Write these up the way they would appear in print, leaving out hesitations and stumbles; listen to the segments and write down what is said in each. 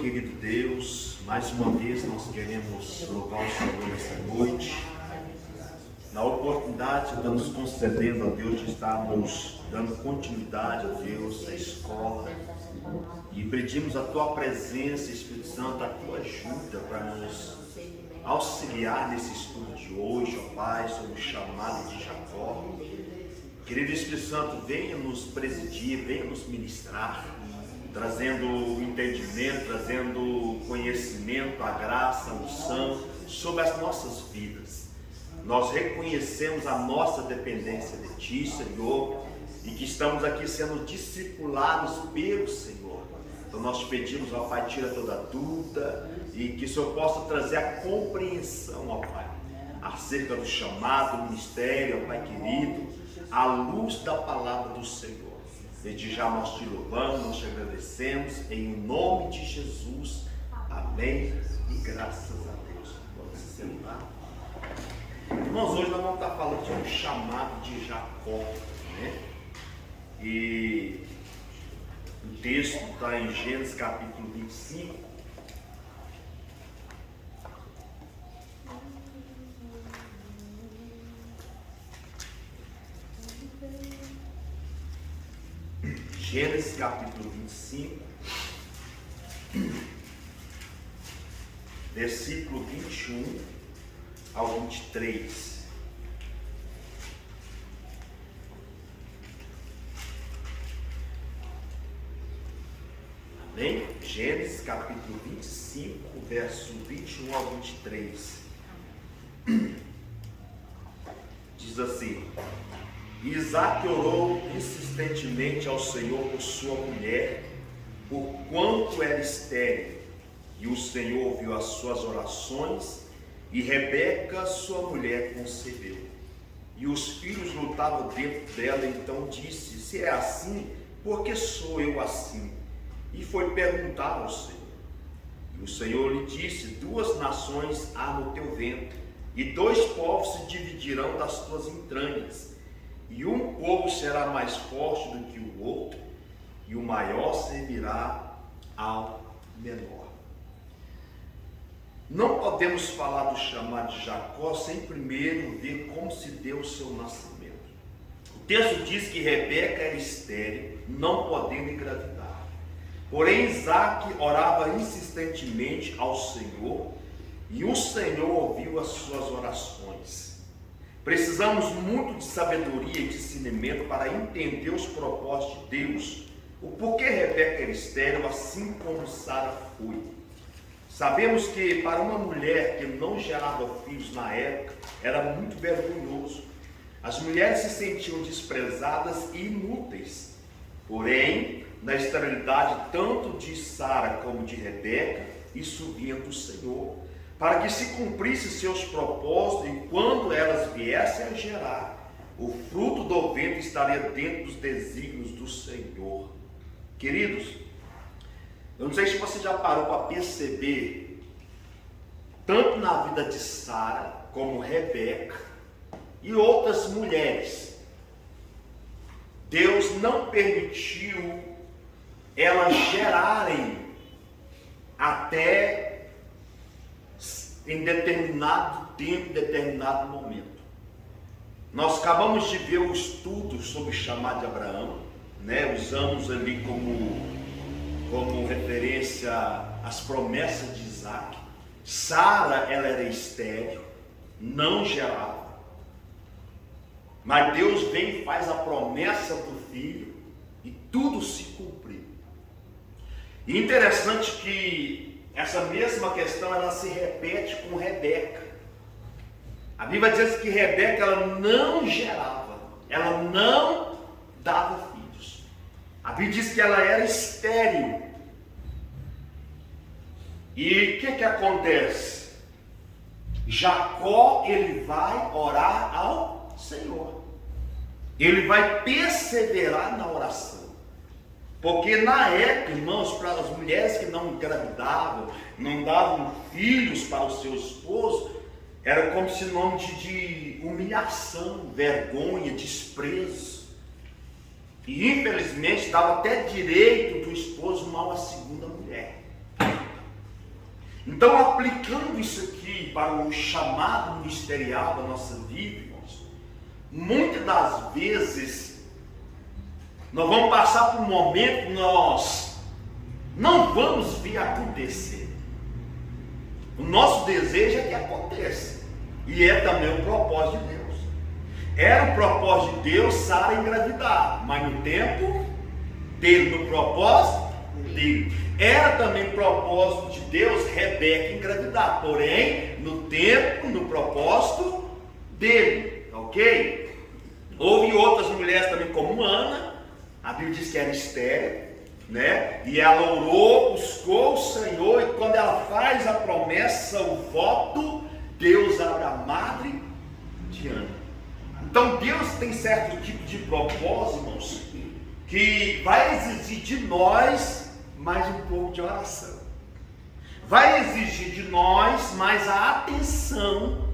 Querido Deus, mais uma vez nós queremos louvar o Senhor nessa noite, na oportunidade que está nos concedendo, a Deus, de estarmos dando continuidade, a Deus, à escola, e pedimos a Tua presença, Espírito Santo, a Tua ajuda para nos auxiliar nesse estudo de hoje, ó Pai, sobre o chamado de Jacó. Querido Espírito Santo, venha nos presidir, venha nos ministrar, trazendo entendimento, trazendo conhecimento, a graça, a unção sobre as nossas vidas. Nós reconhecemos a nossa dependência de Ti, Senhor, e que estamos aqui sendo discipulados pelo Senhor. Então nós te pedimos, ó Pai, tira toda dúvida e que o Senhor possa trazer a compreensão, ó Pai, acerca do chamado, do ministério, ó Pai querido, à luz da palavra do Senhor. Desde já nós te louvamos, nós te agradecemos, em nome de Jesus, amém, e graças a Deus. Vamos se sentar. Irmãos, hoje nós vamos estar falando de um chamado de Jacó, né? E o texto está em Gênesis capítulo 25. Gênesis capítulo 25, versículo 21 ao 23. Amém? Gênesis capítulo 25, verso 21 ao 23. Diz assim: Isaac orou insistentemente ao Senhor por sua mulher, por quanto era estéril, e o Senhor ouviu as suas orações, e Rebeca, sua mulher, concebeu. E os filhos lutavam dentro dela, então disse: se é assim, por que sou eu assim? E foi perguntar ao Senhor. E o Senhor lhe disse: duas nações há no teu ventre, e dois povos se dividirão das tuas entranhas. E um povo será mais forte do que o outro, e o maior servirá ao menor. Não podemos falar do chamado de Jacó sem primeiro ver como se deu o seu nascimento. O texto diz que Rebeca era estéril, não podendo engravidar. Porém, Isaac orava insistentemente ao Senhor, e o Senhor ouviu as suas orações. Precisamos muito de sabedoria e discernimento para entender os propósitos de Deus. O porquê Rebeca era estéril, assim como Sara foi. Sabemos que para uma mulher que não gerava filhos na época, era muito vergonhoso. As mulheres se sentiam desprezadas e inúteis. Porém, na esterilidade tanto de Sara como de Rebeca, isso vinha do Senhor, para que se cumprisse seus propósitos, e quando elas viessem a gerar, o fruto do ventre estaria dentro dos desígnios do Senhor. Queridos, eu não sei se você já parou para perceber, tanto na vida de Sara, como Rebeca, e outras mulheres, Deus não permitiu elas gerarem até em determinado tempo, determinado momento. Nós acabamos de ver o estudo sobre o chamado de Abraão, né? Usamos ali como referência as promessas de Isaac. Sara, ela era estéril, não gerava, mas Deus vem e faz a promessa do filho e tudo se cumpriu. E interessante que essa mesma questão ela se repete com Rebeca. A Bíblia diz que Rebeca ela não gerava, ela não dava filhos. A Bíblia diz que ela era estéril. E o que acontece? Jacó ele vai orar ao Senhor. Ele vai perseverar na oração. Porque na época, irmãos, para as mulheres que não engravidavam, não davam filhos para os seus esposos, era como sinônimo de humilhação, vergonha, desprezo. E infelizmente dava até direito do esposo mal à segunda mulher. Então, aplicando isso aqui para o chamado ministerial da nossa vida, irmãos, muitas das vezes nós vamos passar por um momento que nós não vamos ver acontecer. O nosso desejo é que aconteça, e é também o propósito de Deus. Era o propósito de Deus Sara engravidar, mas no tempo dele, no propósito dele. Era também propósito de Deus Rebeca engravidar, porém no tempo, no propósito dele, ok? Houve outras mulheres também como Ana, a Bíblia diz que era estéril, né? E ela orou, buscou o Senhor, e quando ela faz a promessa, o voto, Deus abre a madre de Ana. Então Deus tem certo tipo de propósito, irmãos, que vai exigir de nós mais um pouco de oração. Vai exigir de nós mais a atenção.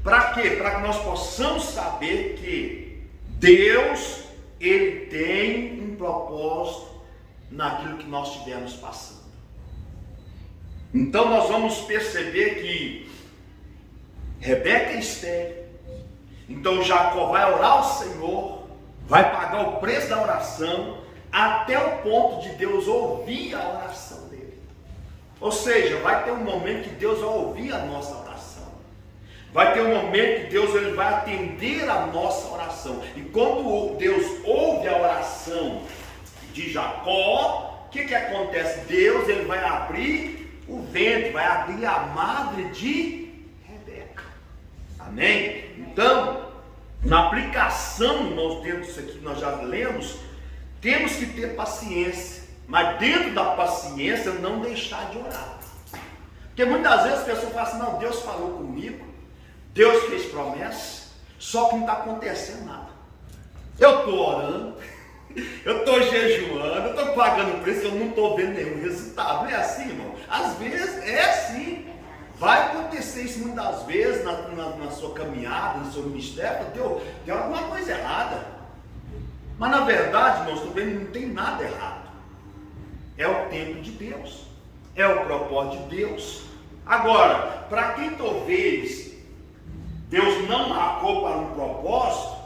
Para quê? Para que nós possamos saber que Deus, Ele tem um propósito naquilo que nós estivermos passando. Então nós vamos perceber que Rebeca é estéril. Então Jacó vai orar ao Senhor, vai pagar o preço da oração, até o ponto de Deus ouvir a oração dele. Ou seja, vai ter um momento que Deus vai ouvir a nossa oração. Vai ter um momento que Deus ele vai atender a nossa oração. E quando Deus ouve a oração de Jacó, o que acontece? Deus ele vai abrir o ventre, vai abrir a madre de Rebeca. Amém? Então, na aplicação, irmãos, dentro disso aqui que nós já lemos, temos que ter paciência, mas dentro da paciência não deixar de orar. Porque muitas vezes as pessoas falam assim, não, Deus falou comigo, Deus fez promessa, só que não está acontecendo nada. Eu estou orando, eu estou jejuando, eu estou pagando preço, eu não estou vendo nenhum resultado. Não é assim, irmão? Às vezes é assim. Vai acontecer isso muitas vezes na sua caminhada, no seu ministério. Deu alguma coisa errada. Mas na verdade, irmãos, também não tem nada errado. É o tempo de Deus, é o propósito de Deus. Agora, para quem talvez Deus não marcou para um propósito,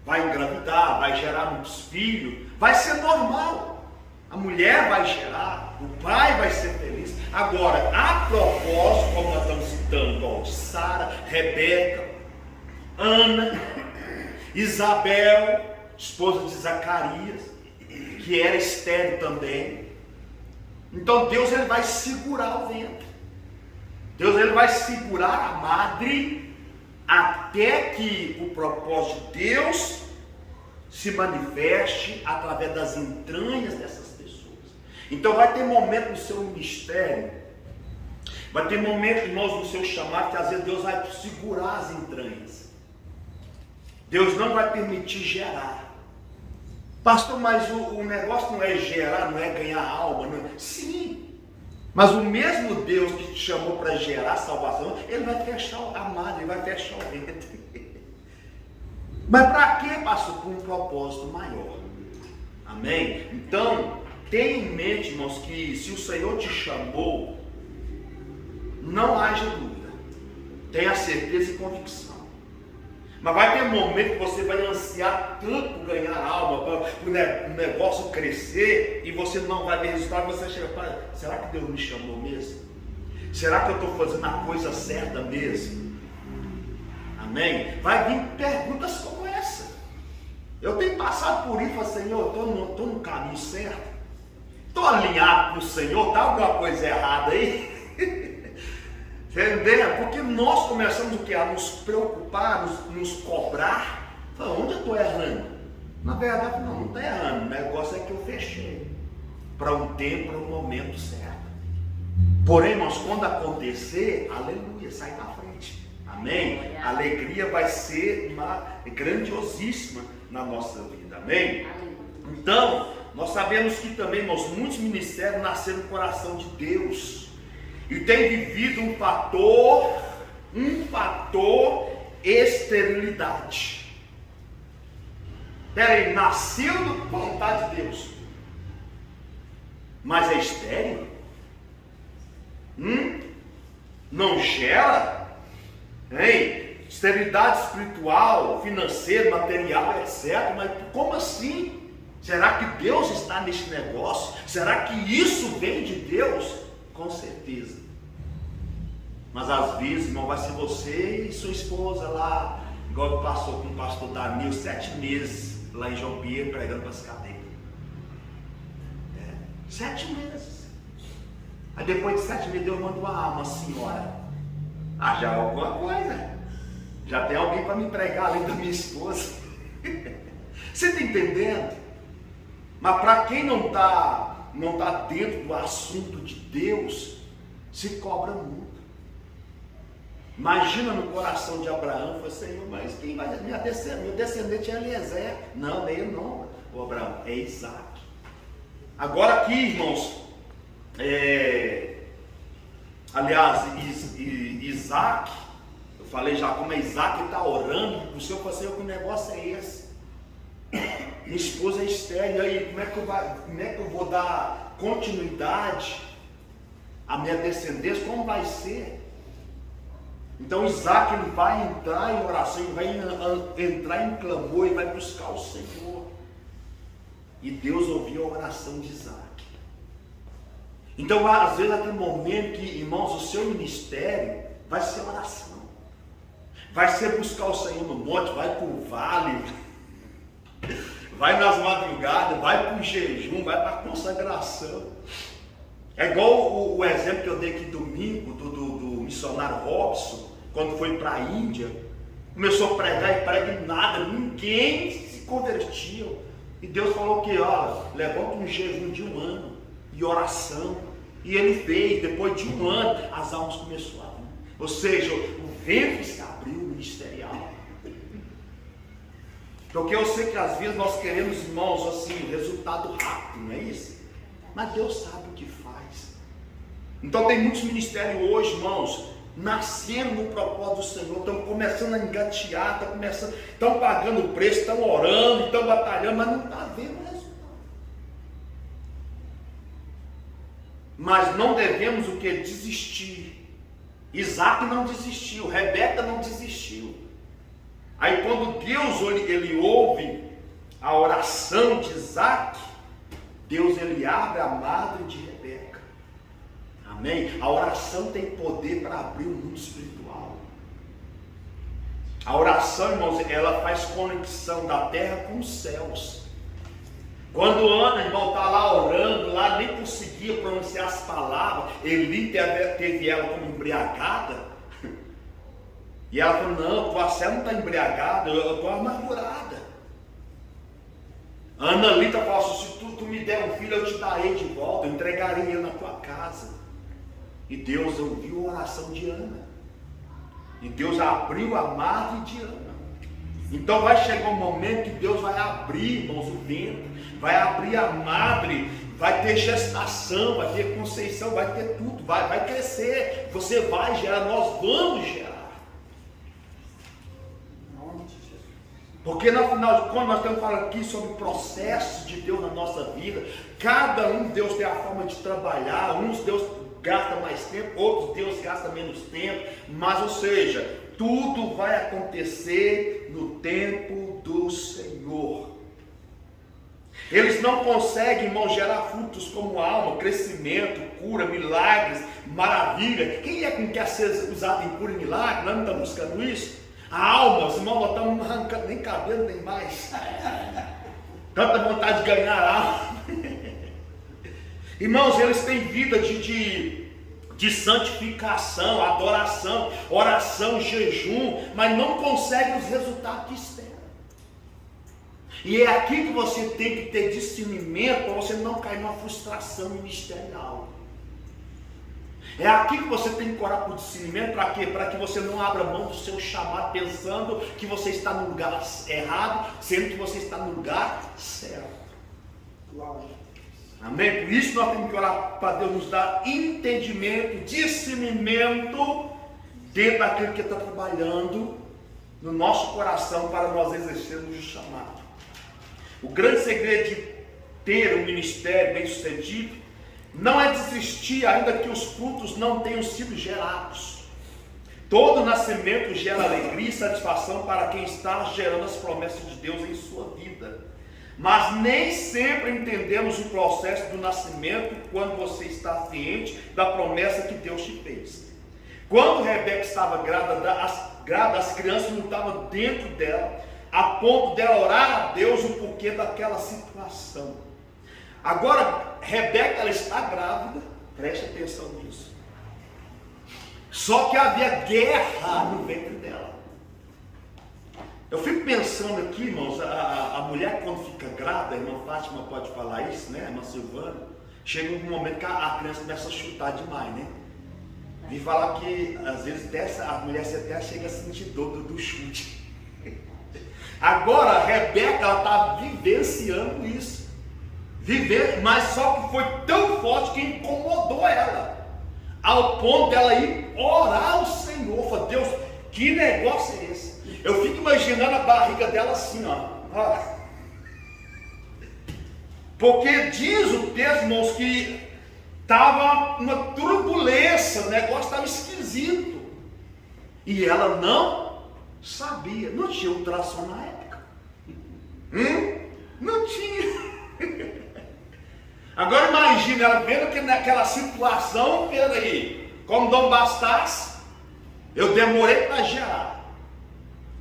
vai engravidar, vai gerar muitos filhos, vai ser normal. A mulher vai gerar, o pai vai ser feliz. Agora, a propósito, como nós estamos citando, Sara, Rebeca, Ana, Isabel, esposa de Zacarias, que era estéril também. Então Deus ele vai segurar o ventre. Deus ele vai segurar a madre até que o propósito de Deus se manifeste através das entranhas dessas pessoas. Então vai ter momento no seu ministério, vai ter momento, irmãos, no seu chamado, que às vezes Deus vai segurar as entranhas. Deus não vai permitir gerar. Pastor, mas o negócio não é gerar, não é ganhar alma, não é? Sim, mas o mesmo Deus que te chamou para gerar salvação, Ele vai fechar a madre, Ele vai fechar o ventre. Mas para quê, pastor? Por um propósito maior. Amém? Então, tenha em mente, irmãos, que se o Senhor te chamou, não haja dúvida. Tenha certeza e convicção. Mas vai ter um momento que você vai ansiar tanto por ganhar alma, para o negócio crescer, e você não vai ver resultado. Você chega para, será que Deus me chamou mesmo? Será que eu estou fazendo a coisa certa mesmo? Amém? Vai vir perguntas como essa. Eu tenho passado por isso, falo, Senhor, eu estou no caminho certo? Estou alinhado com o Senhor? Está alguma coisa errada aí? Entendeu? Porque nós começamos o que? A nos preocupar, nos cobrar. Fala, onde eu estou errando? Na verdade, não está errando. O negócio é que eu fechei para um tempo, para um momento certo. Porém, irmãos, quando acontecer, aleluia, sai na frente. Amém? A alegria vai ser grandiosíssima na nossa vida. Amém? Então, nós sabemos que também, irmãos, muitos ministérios nasceram no coração de Deus. E tem vivido um fator esterilidade. Peraí, nasceu de vontade de Deus, mas é estéril? não gera, hein? Esterilidade espiritual, financeira, material, etc. Mas como assim? Será que Deus está neste negócio? Será que isso vem de Deus? Com certeza. Mas às vezes, irmão, vai ser você e sua esposa lá, igual passou com o pastor Danilo, 7 meses lá em João Pinheiro, pregando para as cadeias. 7 meses. Aí depois de 7 meses, Deus manda uma senhora. Já é alguma coisa. Já tem alguém para me pregar além da minha esposa. Você está entendendo? Mas para quem não está dentro do assunto de Deus, se cobra muito. Imagina no coração de Abraão, foi Senhor, mas quem vai meu descendente é Eliezer. Não, nem eu não, o Abraão, é Isaac. Agora aqui, irmãos, aliás, Isaac, eu falei já como é Isaac está orando, o Senhor falou assim, que negócio é esse? Minha esposa é estéril, e aí como é que eu vou dar continuidade à minha descendência? Como vai ser? Então Isaac ele vai entrar em oração, ele vai entrar em clamor, ele vai buscar o Senhor. E Deus ouviu a oração de Isaac. Então às vezes naquele momento que, irmãos, o seu ministério vai ser oração. Vai ser buscar o Senhor no monte, vai para o vale, vai nas madrugadas, vai para o jejum, vai para a consagração. É igual o exemplo que eu dei aqui domingo do missionário Robson, quando foi para a Índia, começou a pregar e prega e nada, ninguém se convertia. E Deus falou que, olha, levanta um jejum de 1 ano e oração. E ele fez, depois de 1 ano, as almas começaram a vir. Ou seja, o ventre se abriu ministerial. Porque eu sei que às vezes nós queremos, irmãos, assim, resultado rápido, não é isso? Mas Deus sabe o que faz. Então tem muitos ministérios hoje, irmãos, nascendo no propósito do Senhor, estão começando a engatear, estão pagando o preço, estão orando, estão batalhando, mas não está vendo o resultado. Mas não devemos o que? Desistir. Isaac não desistiu, Rebeca não desistiu. Aí quando Deus ele ouve a oração de Isaac, Deus ele abre a madre de Rebeca. Amém? A oração tem poder para abrir o mundo espiritual. A oração, irmãos, ela faz conexão da terra com os céus. Quando Ana, irmão, está lá orando, lá nem conseguia pronunciar as palavras, Eli teve ela como embriagada. E ela falou, não, você não está embriagada, eu estou amargurada. Ana Lita falou assim, se tu me der um filho, eu te darei de volta, eu entregarei ele na tua casa. E Deus ouviu a oração de Ana. E Deus abriu a madre de Ana. Então vai chegar um momento que Deus vai abrir, irmãos, o ventre, vai abrir a madre, vai ter gestação, vai ter conceição, vai ter tudo, vai crescer, você vai gerar, nós vamos gerar. Porque no final de contas nós estamos falando aqui sobre o processo de Deus na nossa vida. Cada um Deus tem a forma de trabalhar, uns Deus gasta mais tempo, outros Deus gasta menos tempo, mas ou seja, tudo vai acontecer no tempo do Senhor. Eles não conseguem, irmão, gerar frutos como alma, crescimento, cura, milagres, maravilha. Quem é que quer ser usado em cura e milagre? Nós não estamos buscando isso? A alma, os irmãos não estão arrancando nem cabelo nem mais. Tanta vontade de ganhar alma. Irmãos, eles têm vida de santificação, adoração, oração, jejum, mas não conseguem os resultados que esperam. E é aqui que você tem que ter discernimento para você não cair numa frustração ministerial. É aqui que você tem que orar por discernimento, para quê? Para que você não abra mão do seu chamado pensando que você está no lugar errado, sendo que você está no lugar certo. Amém? Por isso nós temos que orar para Deus nos dar entendimento, discernimento dentro daquilo que está trabalhando no nosso coração para nós exercermos o chamado. O grande segredo de ter um ministério bem sucedido não é desistir ainda que os frutos não tenham sido gerados. Todo nascimento gera alegria e satisfação para quem está gerando as promessas de Deus em sua vida. Mas nem sempre entendemos o processo do nascimento quando você está ciente da promessa que Deus te fez. Quando Rebeca estava grávida, as crianças não estavam dentro dela, a ponto dela orar a Deus o porquê daquela situação. Agora, Rebeca, ela está grávida, preste atenção nisso. Só que havia guerra no ventre dela. Eu fico pensando aqui, irmãos, a mulher quando fica grávida, a irmã Fátima pode falar isso, né? A irmã Silvana, chega um momento que a criança começa a chutar demais, né? Vi falar que às vezes a mulher até chega a sentir dor do chute. Agora, a Rebeca, ela está vivenciando isso. Mas só que foi tão forte que incomodou ela, ao ponto dela ir orar ao Senhor. Falei, Deus, que negócio é esse? Eu fico imaginando a barriga dela assim, ó. Porque diz o texto, irmãos, que estava uma turbulência, o negócio estava esquisito. E ela não sabia, não tinha ultrassom na época. Não tinha. Agora imagina ela vendo que naquela situação, peraí, como não bastasse, eu demorei para gerar.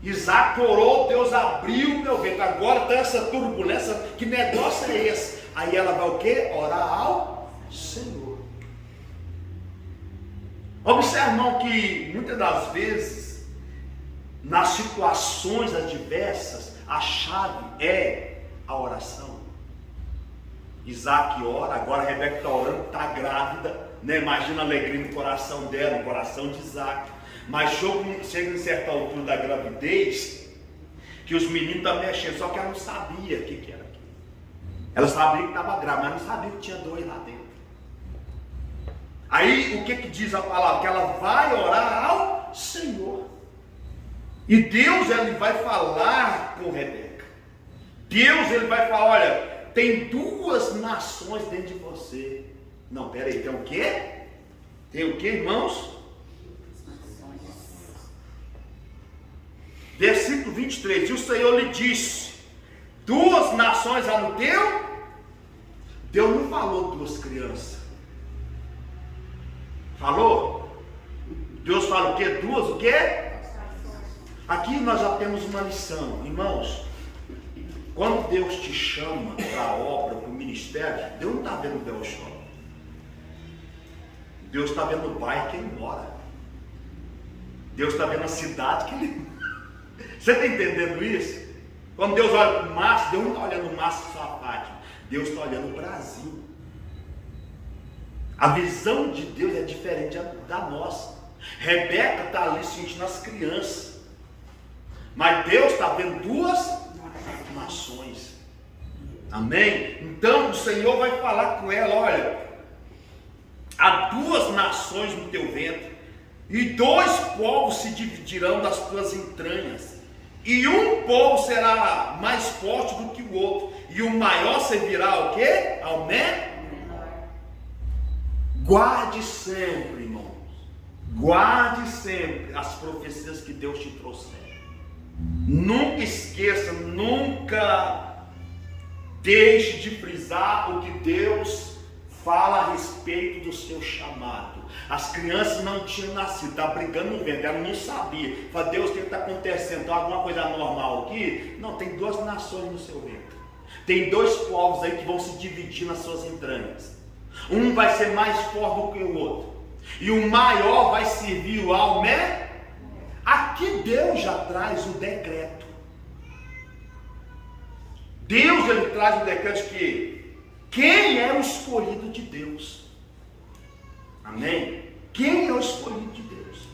Isaac orou, Deus abriu o meu ventre. Agora está essa turbulência, que negócio é esse? Aí ela vai o quê? Orar ao Senhor. Observe, irmão, que muitas das vezes, nas situações adversas, a chave é a oração. Isaac ora, agora a Rebeca está orando, está grávida, né? Imagina a alegria no coração dela, no coração de Isaac. Mas chega em certa altura da gravidez, que os meninos estão mexendo, só que ela não sabia o que era aquilo. Ela sabia que estava grávida, mas não sabia que tinha dois lá dentro. Aí o que diz a palavra? Que ela vai orar ao Senhor. E Deus, ele vai falar com Rebeca. Deus, ele vai falar, olha, tem duas nações dentro de você. Não, peraí, tem o quê? Tem o quê, irmãos? Versículo 23, e o Senhor lhe disse, duas nações há no teu? Deus não falou duas crianças. Falou? Deus fala o quê? Duas o quê? Aqui nós já temos uma lição, irmãos. Quando Deus te chama para a obra, para o ministério, Deus não está vendo o Belchor. Deus está vendo o bairro que ele mora. Deus está vendo a cidade que ele... Você está entendendo isso? Quando Deus olha para o Márcio, Deus não está olhando o Márcio só a Fátima. Deus está olhando o Brasil. A visão de Deus é diferente da nossa. Rebeca está ali sentindo as crianças. Mas Deus está vendo duas nações. Amém? Então o Senhor vai falar com ela, olha, há duas nações no teu ventre, e dois povos se dividirão das tuas entranhas, e um povo será mais forte do que o outro, e o maior servirá ao quê? Ao menor. Guarde sempre, irmãos, guarde sempre as profecias que Deus te trouxer. Nunca esqueça, nunca deixe de frisar o que Deus fala a respeito do seu chamado. As crianças não tinham nascido, está brigando no ventre, ela não sabia. Fala, Deus, o que está acontecendo? Tem alguma coisa anormal aqui? Não, tem duas nações no seu ventre. Tem dois povos aí que vão se dividir nas suas entranhas. Um vai ser mais forte do que o outro, e o maior vai servir ao menor. Aqui Deus já traz o decreto. Deus, ele traz o decreto de que quem é o escolhido de Deus? Amém? Quem é o escolhido de Deus?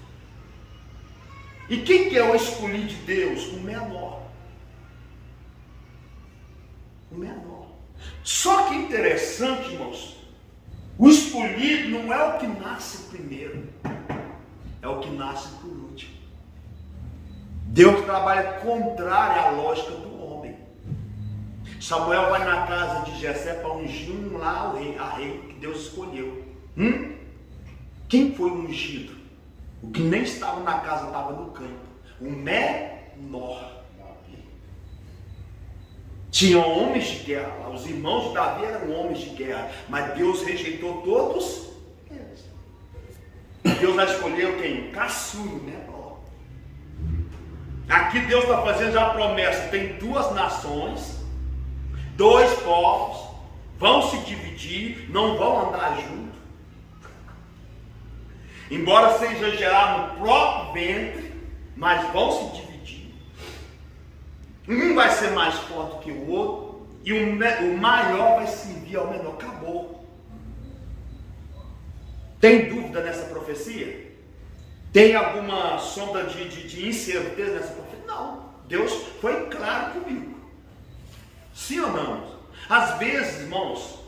E quem que é o escolhido de Deus? O menor. O menor. Só que interessante, irmãos, o escolhido não é o que nasce primeiro, é o que nasce por último. Deus trabalha contrário à lógica do homem. Samuel vai na casa de Jessé para ungir lá a rei que Deus escolheu. Quem foi ungido? O que nem estava na casa estava no campo. O menor. Tinham homens de guerra lá. Os irmãos de Davi eram homens de guerra. Mas Deus rejeitou todos eles. Deus vai escolher quem? O caçulo, menor. Aqui Deus está fazendo já a promessa. Tem duas nações, dois povos, vão se dividir, não vão andar juntos. Embora seja gerado no próprio ventre, mas vão se dividir. Um vai ser mais forte que o outro, e o maior vai servir ao menor. Acabou. Tem dúvida nessa profecia? Tem alguma sombra de incerteza nessa profecia? Não. Deus foi claro comigo. Sim ou não? Às vezes, irmãos,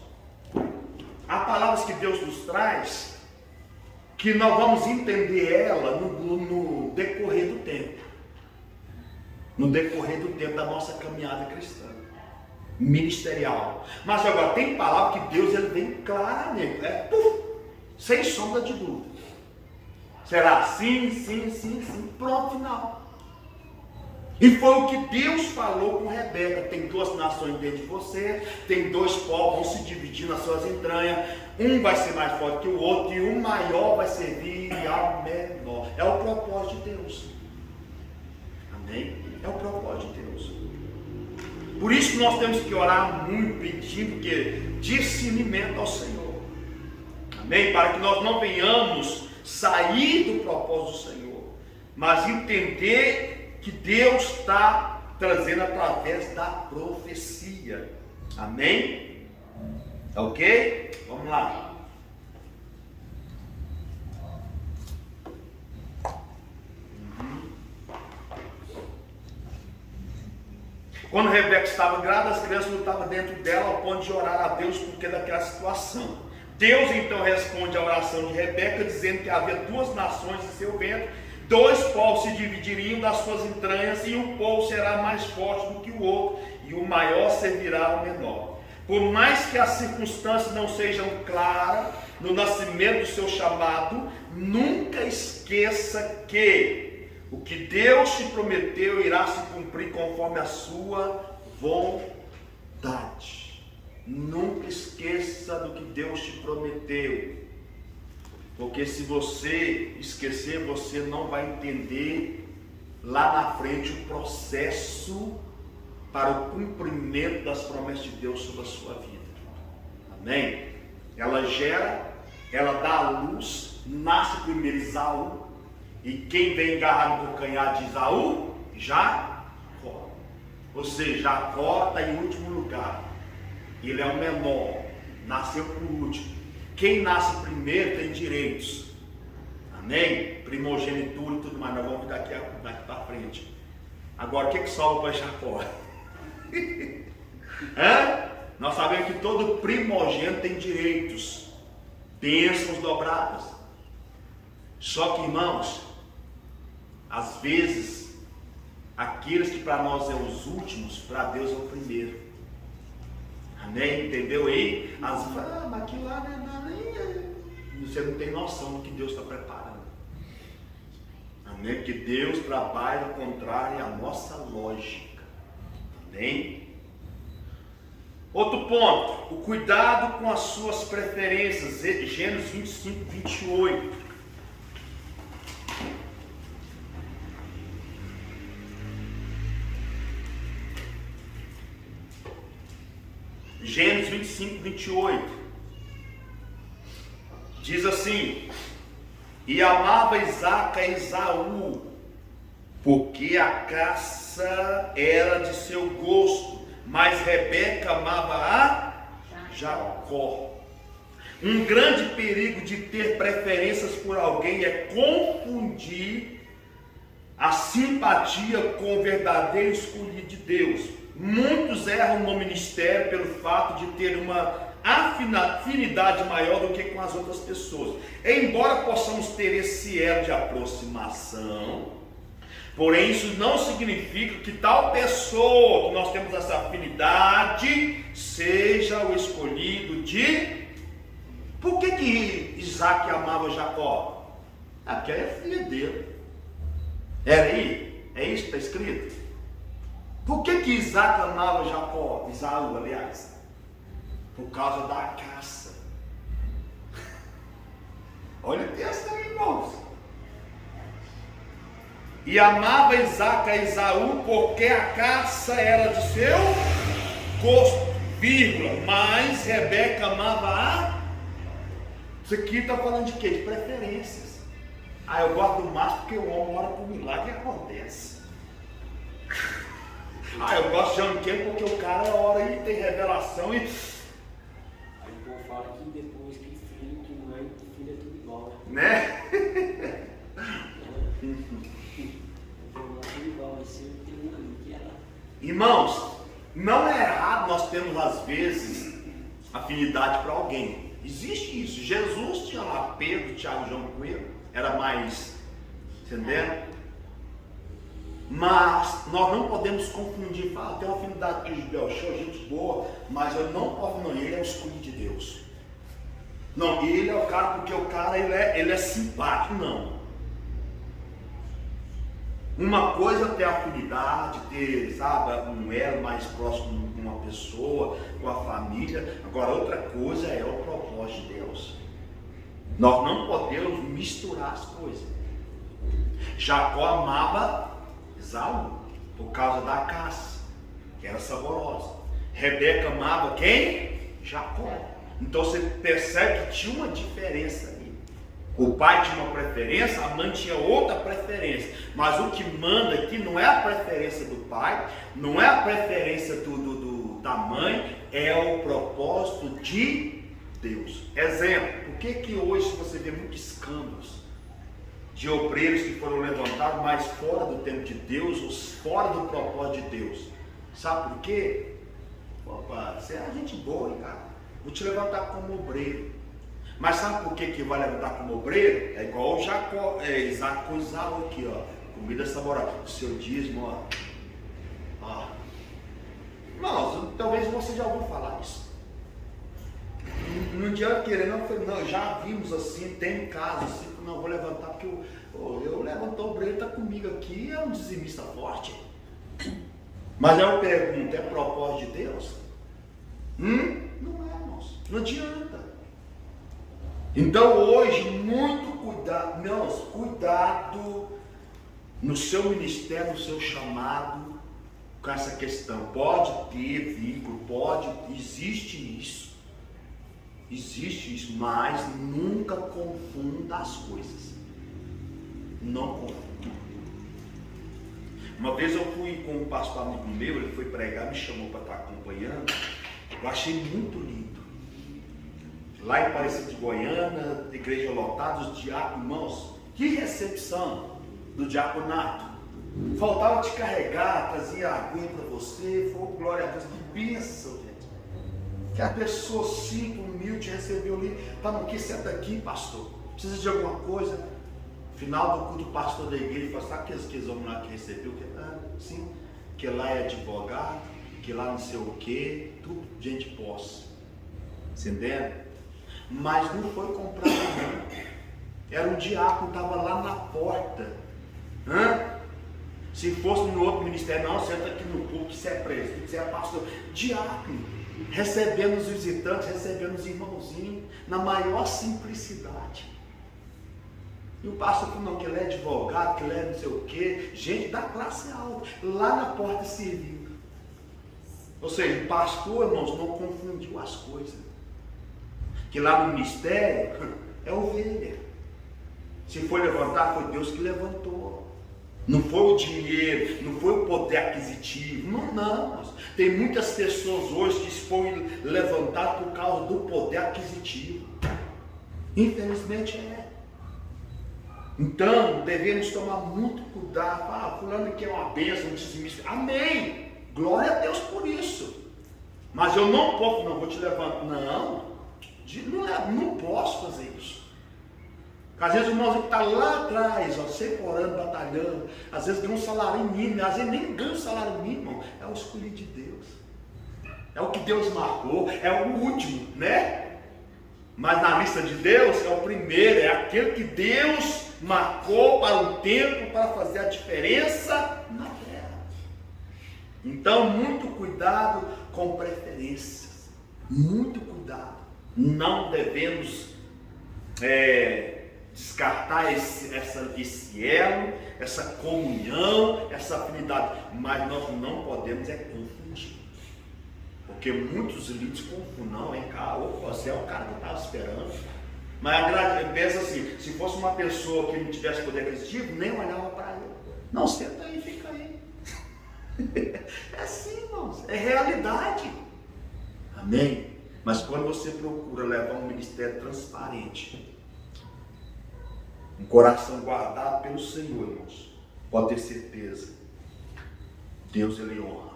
há palavras que Deus nos traz que nós vamos entender ela no decorrer do tempo. No decorrer do tempo da nossa caminhada cristã, ministerial. Mas agora, tem palavra que Deus ele vem claramente, sem sombra de dúvida. Será sim, sim, sim, sim, pronto, final. E foi o que Deus falou com Rebeca. Tem duas nações dentro de você, tem dois povos, vão se dividir nas suas entranhas. Um vai ser mais forte que o outro, e o maior vai servir ao menor. É o propósito de Deus. Amém? É o propósito de Deus. Por isso que nós temos que orar muito, pedindo que discernimento ao Senhor. Amém? Para que nós não venhamos sair do propósito do Senhor, mas entender que Deus está trazendo através da profecia. Amém? Ok? Vamos lá. Quando Rebeca estava grávida, as crianças lutavam dentro dela ao ponto de orar a Deus porque daquela situação. Deus então responde à oração de Rebeca, dizendo que havia duas nações em seu ventre, dois povos se dividiriam das suas entranhas, e um povo será mais forte do que o outro, e o maior servirá ao menor. Por mais que as circunstâncias não sejam claras no nascimento do seu chamado, nunca esqueça que o que Deus te prometeu irá se cumprir conforme a sua vontade. Nunca esqueça do que Deus te prometeu. Porque se você esquecer, você não vai entender lá na frente o processo para o cumprimento das promessas de Deus sobre a sua vida. Amém? Ela gera, ela dá a luz, nasce primeiro Isaú, e quem vem agarrar no calcanhar de Isaú? Jacó. Ou seja, Jacó está em último lugar. Ele é o menor, nasceu por último. Quem nasce primeiro tem direitos. Amém? Primogenitura e tudo mais. Nós vamos daqui para frente. Agora, o que sobra para Jacó? Nós sabemos que todo primogênito tem direitos, bênçãos dobradas. Só que, irmãos, às vezes, aqueles que para nós é os últimos, para Deus é o primeiro. Amém? Entendeu aí? Mas aquilo lá não é nada. Você não tem noção do que Deus está preparando. Amém? Porque Deus trabalha ao contrário à nossa lógica. Amém? Outro ponto, o cuidado com as suas preferências. Gênesis 25, 28. Gênesis 25, 28. Diz assim: e amava Isaque a Esaú, porque a caça era de seu gosto, mas Rebeca amava a Jacó. Um grande perigo de ter preferências por alguém é confundir a simpatia com o verdadeiro escolhido de Deus. Muitos erram no ministério pelo fato de ter uma afinidade maior do que com as outras pessoas. Embora possamos ter esse elo de aproximação, porém isso não significa que tal pessoa que nós temos essa afinidade seja o escolhido de... Por que Isaque amava Jacó? porque ela é filha dele. Era aí? É isso que está escrito? Por que Isaac amava Jacó? Isaú, aliás. Por causa da caça. Olha o texto aí, irmãos. E amava Isaac a Esaú porque a caça era de seu gosto, vírgula, mas Rebeca amava a... Isso aqui está falando de quê? De preferências. Eu gosto do macho porque o homem ora por milagre e acontece. Eu gosto de Janqueiro porque o cara ora e tem revelação e... Aí o povo fala que depois que filho, que mãe, que filho é tudo igual. Né? Irmãos, não é errado nós termos às vezes afinidade para alguém. Existe isso. Jesus tinha lá Pedro, Tiago, João Coelho, era mais, entendendo? Mas nós não podemos confundir. Tem uma afinidade com o Gilberto Show, gente boa, mas eu não posso, não, ele é o escolhido de Deus. Não, ele é o cara, porque o cara ele é simpático, não. Uma coisa é ter afinidade, ter, sabe, um elo mais próximo com uma pessoa, com a família. Agora, outra coisa é o propósito de Deus. Nós não podemos misturar as coisas. Jacó amava Esaú por causa da caça, que era saborosa. Rebeca amava quem? Jacó. Então você percebe que tinha uma diferença aí. O pai tinha uma preferência, a mãe tinha outra preferência. Mas o que manda aqui não é a preferência do pai, não é a preferência da mãe, é o propósito de Deus. Exemplo, por que hoje você vê muitos escândalos de obreiros que foram levantados, mas fora do tempo de Deus, ou fora do propósito de Deus? Sabe por quê? Opa, você é gente boa, hein, cara? Vou te levantar como obreiro. Mas sabe por que vai levantar como obreiro? É igual o Jacó, Isaac com Esaú aqui, ó. Comida saborosa. O seu dízimo, ó. Irmãos, talvez você já ouviu falar isso. Não adianta querer, não, já vimos assim, tem casos assim, não, vou levantar porque eu levanto o obreiro, está comigo aqui, é um dizimista forte. Mas eu pergunto, é propósito de Deus? Não é, irmãos, não adianta. Então hoje, muito cuidado, irmãos, cuidado no seu ministério, no seu chamado, com essa questão. Pode ter vínculo, existe isso, mas nunca confunda as coisas. Não confunda. Uma vez eu fui com um pastor amigo meu, ele foi pregar, me chamou para estar acompanhando. Eu achei muito lindo. Lá em Aparecida de Goiânia, igreja lotada, os diáconos, irmãos, que recepção do diaconato. Faltava te carregar, trazia aguinha para você, foi glória a Deus, que bênção, gente. Que a pessoa simples, humilde, recebeu ali, não, que senta aqui, pastor, precisa de alguma coisa. Final do culto, o pastor da igreja falou, sabe aqueles homens lá que recebeu? Sim, que lá é advogado, que lá não sei o que, tudo gente posse. Entendendo? Mas não foi comprado não. Era um diácono, estava lá na porta. Se fosse no outro ministério, não, senta aqui no púlpito, você é preso, você é pastor. Diácono, recebendo os visitantes, recebendo os irmãozinhos, na maior simplicidade. E o pastor falou, não, que ele é advogado, que ele é não sei o quê, gente da classe alta, lá na porta serviu. Ou seja, o pastor, irmãos, não confundiu as coisas. Que lá no ministério é ovelha. Se foi levantar, foi Deus que levantou. Não foi o dinheiro, não foi o poder aquisitivo. Não. Tem muitas pessoas hoje que foram levantadas por causa do poder aquisitivo. Infelizmente é. Então, devemos tomar muito cuidado. Fulano aqui é uma bênção, um dizimista. Amém. Glória a Deus por isso. Mas eu não posso, não vou te levantar. Não posso fazer isso. Às vezes o irmãozinho que está lá atrás, sempre orando, batalhando, às vezes ganha um salário mínimo, às vezes nem ganha um salário mínimo, é o escolhido de Deus. É o que Deus marcou, é o último, né? Mas na lista de Deus é o primeiro, é aquele que Deus marcou para um tempo para fazer a diferença na terra. Então, muito cuidado com preferências, muito cuidado. Não devemos descartar esse elo, essa comunhão, essa afinidade, mas nós não podemos confundir, porque muitos líderes confundem. Não, cara, você é o cara que eu estava esperando, mas pensa assim, se fosse uma pessoa que não tivesse poder aquisitivo, nem olhava para ele. Não, senta aí, fica aí. É assim, irmãos, é realidade. Amém? Mas quando você procura levar um ministério transparente, um coração guardado pelo Senhor, irmãos, pode ter certeza, Deus ele honra.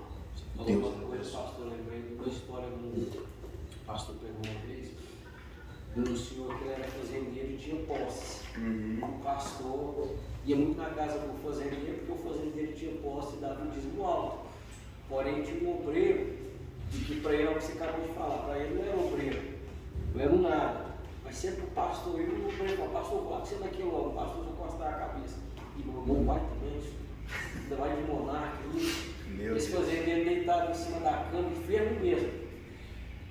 Deus uma coisa, pastor, lembrei de uma história que o pastor pegou uma vez, de um senhor que era fazendeiro e tinha posse. O pastor ia muito na casa do fazendeiro, porque o fazendeiro tinha posse e dava um dízimo alto. Porém, tinha um obreiro, e que para ele, é o que você acabou de falar, para ele não era obreiro, não era um nada. Mas sempre o pastor, ele não falou, pastor, pode ser daqui logo, o pastor já encostar a cabeça. E meu pai também, ainda vai de monarca, esse fazendeiro deitado em cima da cama, enfermo mesmo.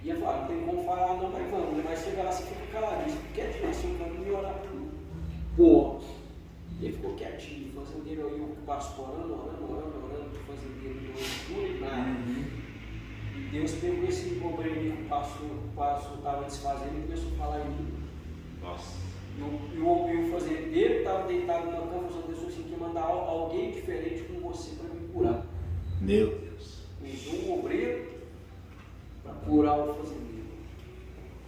E eu falava, não tem como falar não, mas vamos, mas chega lá, você fica caladinho, fica quietinho assim, não me olhar para mim. Pô, ele ficou quietinho, o fazendeiro aí, o pastor orando, o fazendeiro não e nada. E Deus pegou esse obreiro que o pastor estava desfazendo e começou a falar em mim. Nossa. E o fazendeiro estava deitado numa cama, falando, Deus assim, que mandar alguém diferente com você para me curar. Meu Deus. Usou um obreiro para curar o fazendeiro.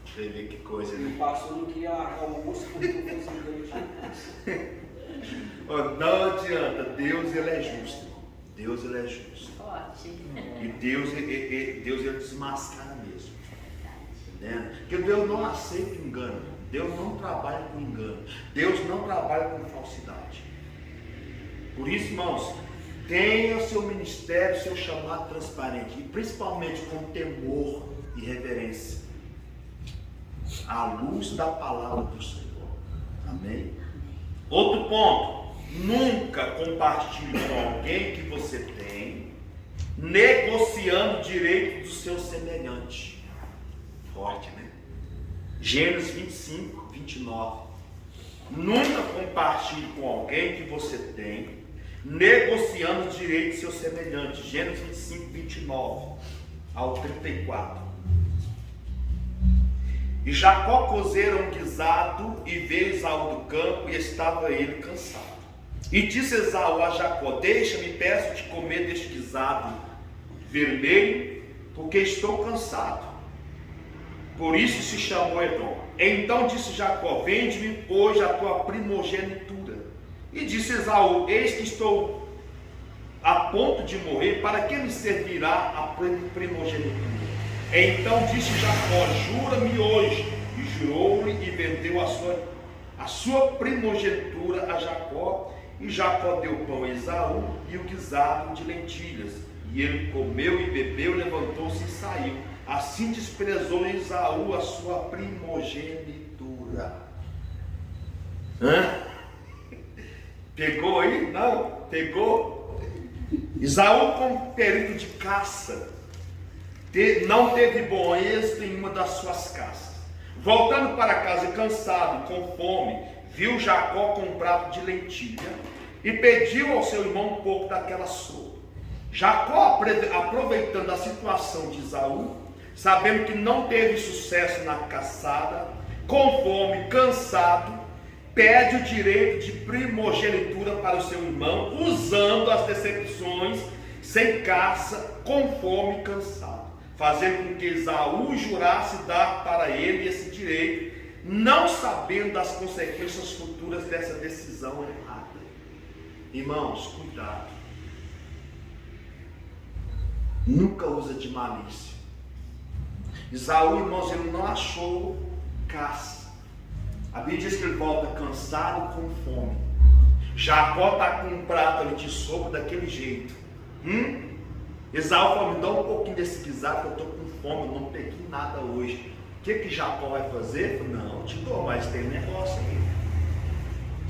Você vê que coisa, E né? o pastor não queria largar o osso porque o fazendeiro tinha. Não adianta, Deus ele é justo. Deus ele é justo. E Deus ele desmascara mesmo. Entendeu? Porque Deus não aceita engano. Deus não trabalha com engano. Deus não trabalha com falsidade. Por isso, irmãos, tenha o seu ministério, o seu chamado transparente. E principalmente com temor e reverência. À luz da palavra do Senhor. Amém? Outro ponto. Nunca compartilhe com alguém que você tem, negociando o direito do seu semelhante. Forte, né? Gênesis 25, 29. Nunca compartilhe com alguém que você tem, negociando o direito do seu semelhante. Gênesis 25, 29 ao 34. E Jacó cozera um guisado e veio Esaú do campo e estava ele cansado. E disse Esaú a Jacó: deixa-me, peço-te comer deste guisado vermelho, porque estou cansado. Por isso se chamou Edom. Então disse Jacó: vende-me hoje a tua primogenitura. E disse Esaú: eis que estou a ponto de morrer, para que me servirá a primogenitura? Então disse Jacó: jura-me hoje. E jurou-lhe e vendeu a sua primogenitura a Jacó. E Jacó deu pão a Esaú e o guisado de lentilhas. E ele comeu e bebeu, levantou-se e saiu. Assim desprezou Esaú a sua primogenitura. Pegou aí? Não, pegou. Esaú, como perito de caça, não teve bom êxito em uma das suas caças. Voltando para casa cansado, com fome, viu Jacó com um prato de lentilha e pediu ao seu irmão um pouco daquela sopa. Jacó, aproveitando a situação de Esaú, sabendo que não teve sucesso na caçada, com fome, cansado, pede o direito de primogenitura para o seu irmão, usando as decepções, sem caça, com fome e cansado, fazendo com que Esaú jurasse dar para ele esse direito, não sabendo das consequências futuras dessa decisão errada. Irmãos, cuidado. Nunca usa de malícia. Esaú, irmãos, ele não achou caça. A Bíblia diz que ele volta cansado, com fome. Jacó está com um prato ali de sopa daquele jeito. Esaú falou: me dá um pouquinho desse guisado, que eu estou com fome, eu não peguei nada hoje. O que Jacó vai fazer? Não, te dou, mas tem um negócio aí.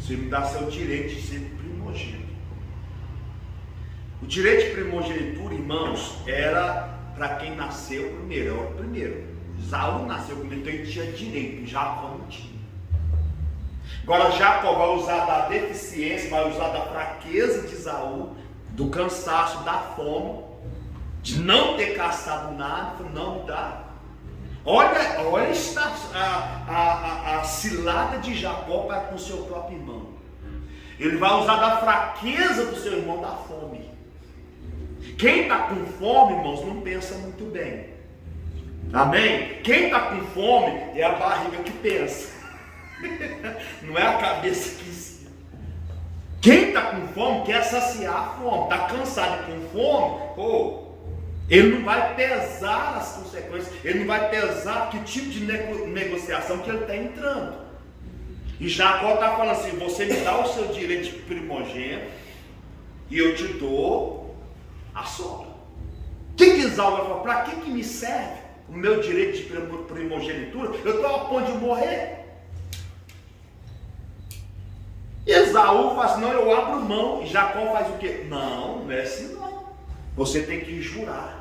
você me dá seu direito de ser primogênito. O direito de primogenitura, irmãos, era para quem nasceu primeiro, era o primeiro. Esaú nasceu primeiro, então ele tinha direito, Jacó não tinha. Agora Jacó vai usar da deficiência, vai usar da fraqueza de Esaú, do cansaço, da fome, de não ter caçado nada, não dá. Olha a cilada de Jacó para com o seu próprio irmão. Ele vai usar da fraqueza do seu irmão, da fome. Quem está com fome, irmãos, não pensa muito bem. Amém? Quem está com fome é a barriga que pensa. Não é a cabeça que ensina. Quem está com fome quer saciar a fome. Está cansado e com fome, ele não vai pesar as consequências. Ele não vai pesar que tipo de negociação que ele está entrando. E Jacó está falando assim: você me dá o seu direito de primogênito e eu te dou a sobra. O que Esaú vai falar? Para que me serve o meu direito de primogenitura? Eu estou a ponto de morrer. Esaú faz assim: não, eu abro mão. E Jacó faz o quê? Não é assim não. Você tem que jurar.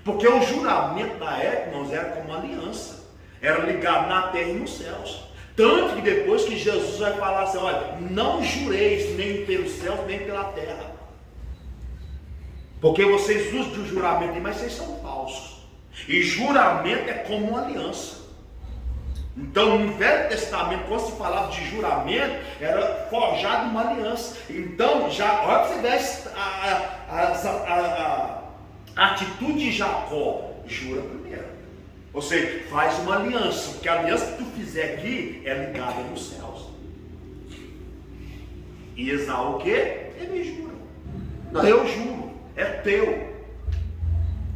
Porque o juramento da época, irmãos, era como uma aliança. Era ligado na terra e nos céus. Tanto que depois que Jesus vai falar assim: olha, não jureis nem pelos céus, nem pela terra. Porque vocês usam de juramento, mas vocês são falsos. E juramento é como uma aliança. Então, no Velho Testamento, quando se falava de juramento, era forjado uma aliança. Então, já, olha para você ver a atitude de Jacó: jura primeiro. Ou seja, faz uma aliança, porque a aliança que tu fizer aqui é ligada nos céus. E Esaú o quê? Ele jura. Não, eu juro, é teu.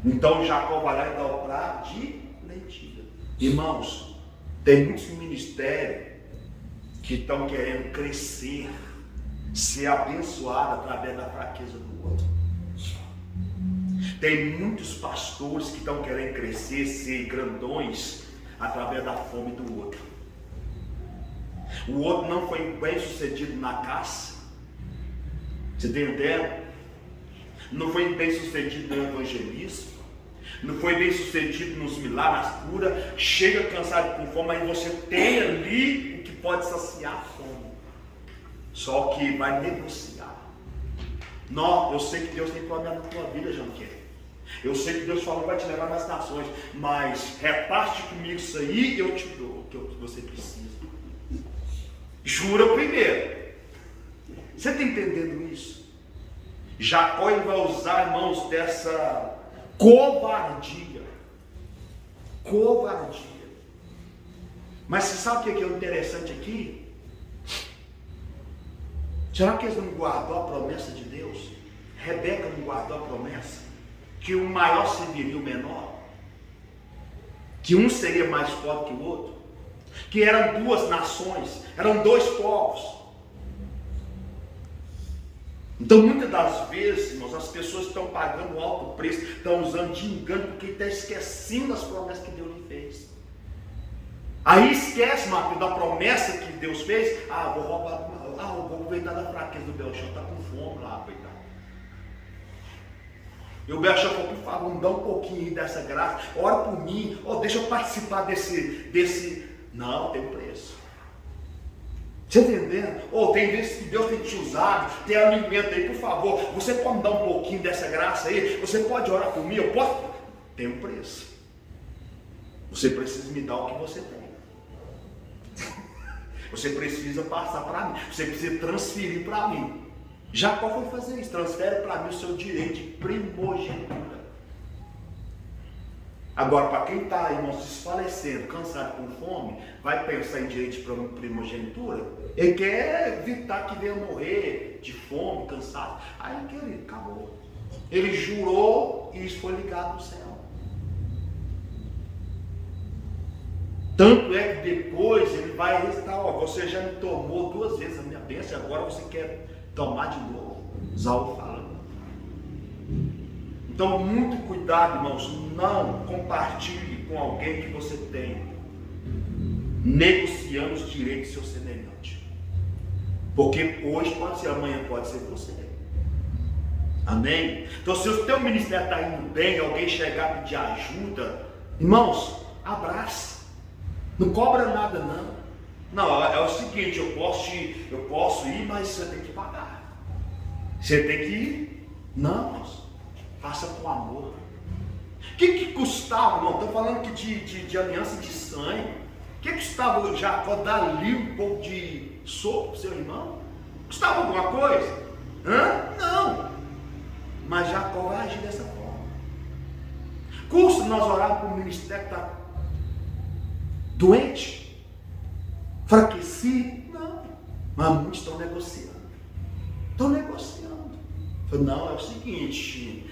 Então Jacó vai lá e dá o prato de lentilha. Irmãos, tem muitos ministérios que estão querendo crescer, ser abençoado através da fraqueza do outro. Tem muitos pastores que estão querendo crescer, ser grandões através da fome do outro. O outro não foi bem sucedido na caça. Você tem ideia? Não foi bem sucedido no evangelismo. Não foi bem sucedido nos milagres, nas curas. Chega cansado com fome, mas você tem ali o que pode saciar a fome. Só que vai negociar. Não, eu sei que Deus tem plano na tua vida, Janqueiro. Eu sei que Deus falou que vai te levar nas nações, mas reparte comigo isso aí e eu te dou o que você precisa. Jura primeiro. Você está entendendo isso? Jacó ele vai usar, irmãos, dessa covardia. Covardia. Mas você sabe o que é interessante aqui? Será que eles não guardou a promessa de Deus? Rebeca não guardou a promessa? Que o maior serviria o menor? Que um seria mais forte que o outro? Que eram duas nações, eram dois povos. Então muitas das vezes, irmãos, as pessoas estão pagando alto preço, estão usando de engano, porque estão esquecendo as promessas que Deus lhe fez. Aí esquece, Mateus, da promessa que Deus fez. Vou roubar, vou aproveitar da fraqueza do Belchão, está com fome lá, coitado. E o Belchão falou: por favor, me dá um pouquinho dessa graça, ora por mim, deixa eu participar desse. Não, tem um preço. Você entendendo? Tem vezes que Deus tem te usado, tem alimento aí, por favor, você pode me dar um pouquinho dessa graça aí? Você pode orar por mim? Eu posso? Tem um preço. Você precisa me dar o que você tem. Você precisa passar para mim, você precisa transferir para mim. Jacó foi fazer isso: transfere para mim o seu direito de primogenitura. Agora, para quem está, irmãos, desfalecendo, cansado, com fome, vai pensar em direito de primogenitura, ele quer evitar que venha morrer de fome, cansado. Aí, querido, acabou. Ele jurou e isso foi ligado no céu. Tanto é que depois ele vai restaurar: você já me tomou 2 vezes a minha bênção, agora você quer tomar de novo. Esaú fala. Então, muito cuidado, irmãos, não compartilhe com alguém que você tem. negociando os direitos do seu semelhante. Porque hoje pode ser, amanhã pode ser você. Amém? Então, se o teu ministério está indo bem, alguém chegar a pedir ajuda, irmãos, abraça. Não cobra nada, não. Não, é o seguinte, eu posso ir, mas você tem que pagar. Você tem que ir. Não, irmãos, faça com amor. O que custava, irmão? Estou falando aqui de aliança de sangue. O que custava Jacó dar ali um pouco de soco para o seu irmão? Custava alguma coisa? Não. Mas Jacó vai agir dessa forma. Custa nós orarmos para o ministério que está doente, enfraquecido? Não. Mas muitos estão negociando. Não, é o seguinte.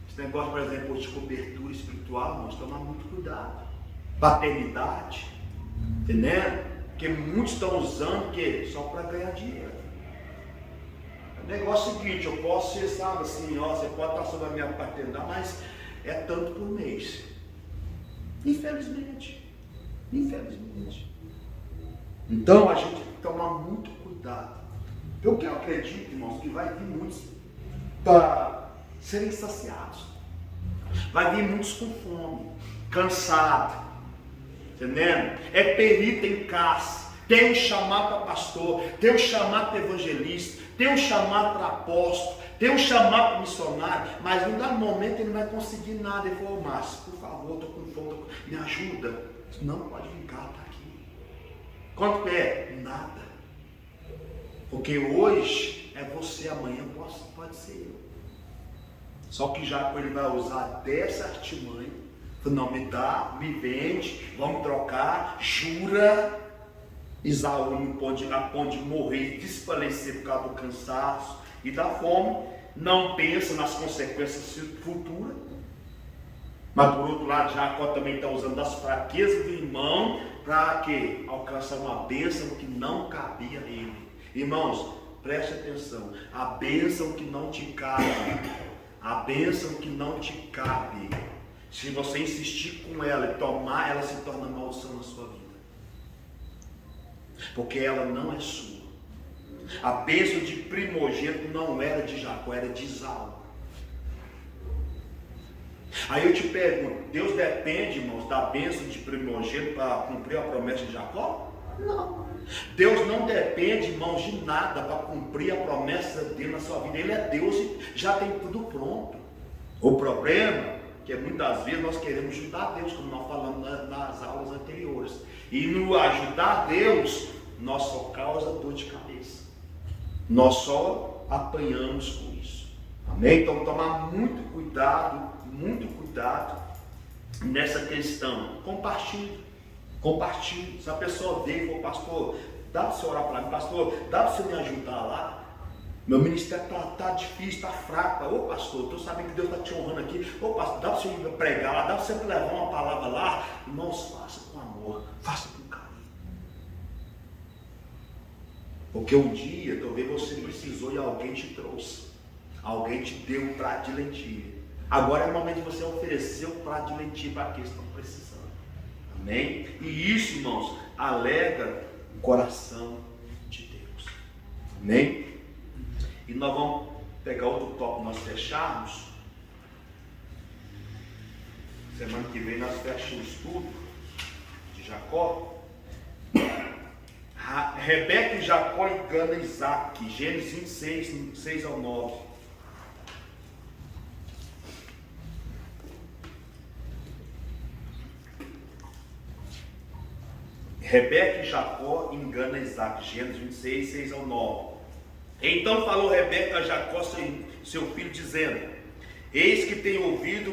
Esse negócio, por exemplo, de cobertura espiritual, nós tomar muito cuidado. Paternidade, entendendo? Porque muitos estão usando só para ganhar dinheiro. O negócio é o seguinte, eu posso ser, sabe, assim, você pode estar sob a minha paternidade, mas é tanto por mês. Infelizmente. Então a gente tem que tomar muito cuidado. Eu acredito, irmãos, que vai vir muitos para serem saciados. Vai vir muitos com fome, cansado, entendendo? É perito em caça. Tem um chamado para pastor, tem um chamado para evangelista, tem um chamado para apóstolo, tem um chamado para missionário, mas não dá momento ele não vai conseguir nada. Ele falou: Márcio, por favor, estou com fome, me ajuda. Não pode vir cá, está aqui. Quanto é? Nada. Porque hoje é você, amanhã pode ser eu. Só que já ele vai usar dessa artimanha. Não, me dá, me vende, vamos trocar, jura. Esaú a ponto de morrer e desfalecer por causa do cansaço e da fome. Não pensa nas consequências futuras. Mas por outro lado, Jacó também está usando das fraquezas do irmão para quê? Alcançar uma bênção que não cabia a ele. Irmãos, preste atenção. A bênção que não te cabe, se você insistir com ela e tomar, ela se torna maldição na sua vida. Porque ela não é sua. A bênção de primogênito não era de Jacó, era de Esaú. Aí eu te pergunto, Deus depende, irmãos, da bênção de primogênito para cumprir a promessa de Jacó? Não. Deus não depende, irmãos, de nada para cumprir a promessa dele na sua vida. Ele é Deus e já tem tudo pronto. O problema é que muitas vezes nós queremos ajudar Deus, como nós falamos nas aulas anteriores. E no ajudar Deus, nós só causa dor de cabeça. Nós só apanhamos com isso. Amém? Então tomar muito cuidado nessa questão. Compartilhe. Se a pessoa veio e falou: pastor, dá para você orar para mim? Pastor, dá para você me ajudar lá? Meu ministério está difícil, está fraco. Ô pastor, estou sabendo que Deus está te honrando aqui. Ô pastor, dá para você ir pregar lá? Dá para você levar uma palavra lá? Irmãos, faça com amor, faça com carinho. Porque um dia, talvez você precisou e alguém te trouxe. Alguém te deu um prato de lentilha. Agora é o momento de você oferecer o prato de lentilha para aqueles que estão precisando. Amém? E isso, irmãos, alegra o coração de Deus. Amém? E nós vamos pegar outro tópico nós fecharmos. Semana que vem nós fechamos o estudo de Jacó. Rebeca e Jacó enganam Isaac. Gênesis 26, 6 ao 9. Rebeca e Jacó enganam Isaac. Gênesis 26, 6 ao 9. Então falou Rebeca a Jacó, seu filho, dizendo: eis que tenho ouvido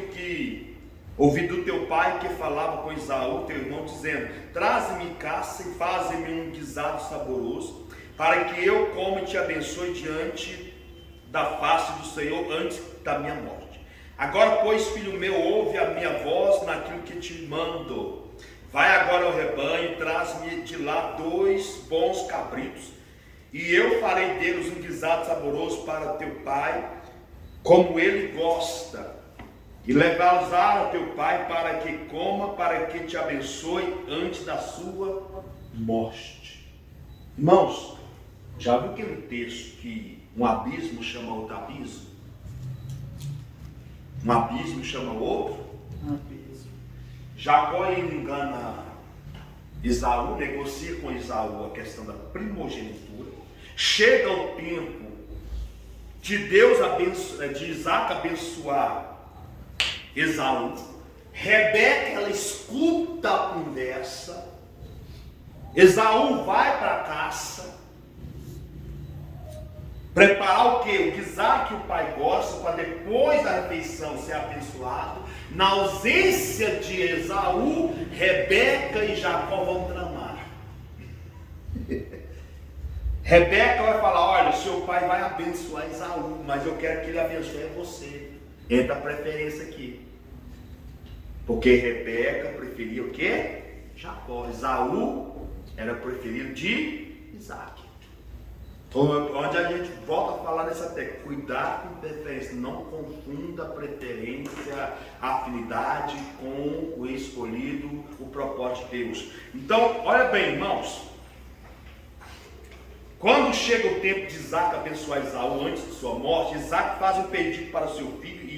do teu pai que falava com Esaú, teu irmão, dizendo: traze-me caça e faze-me um guisado saboroso, para que eu coma e te abençoe diante da face do Senhor antes da minha morte. Agora, pois, filho meu, ouve a minha voz naquilo que te mando. Vai agora ao rebanho, traz-me de lá 2 bons cabritos, e eu farei deles um guisado saboroso para teu pai, como ele gosta. e levá-los a teu pai para que coma, para que te abençoe antes da sua morte. Irmãos, já viu aquele texto que um abismo chama outro abismo? Um abismo chama outro abismo. Jacó engana Esaú, negocia com Esaú a questão da primogenitura. Chega o tempo de de Isaac abençoar Esaú. Rebeca, ela escuta a conversa. Esaú vai para a caça, preparar o que? O guisado que o pai gosta, para depois da refeição ser abençoado. Na ausência de Esaú, Rebeca e Jacó vão tramar. Rebeca vai falar: olha, seu pai vai abençoar Esaú, mas eu quero que ele abençoe você. Entra a preferência aqui. Porque Rebeca preferia o quê? Jacó. Esaú era preferido de Isaac. Onde a gente volta a falar nessa técnica: cuidado com preferência, não confunda a preferência, a afinidade com o escolhido, o propósito de Deus. Então, olha bem, irmãos, quando chega o tempo de Isaac abençoar Esaú antes de sua morte, Isaac faz um pedido para seu filho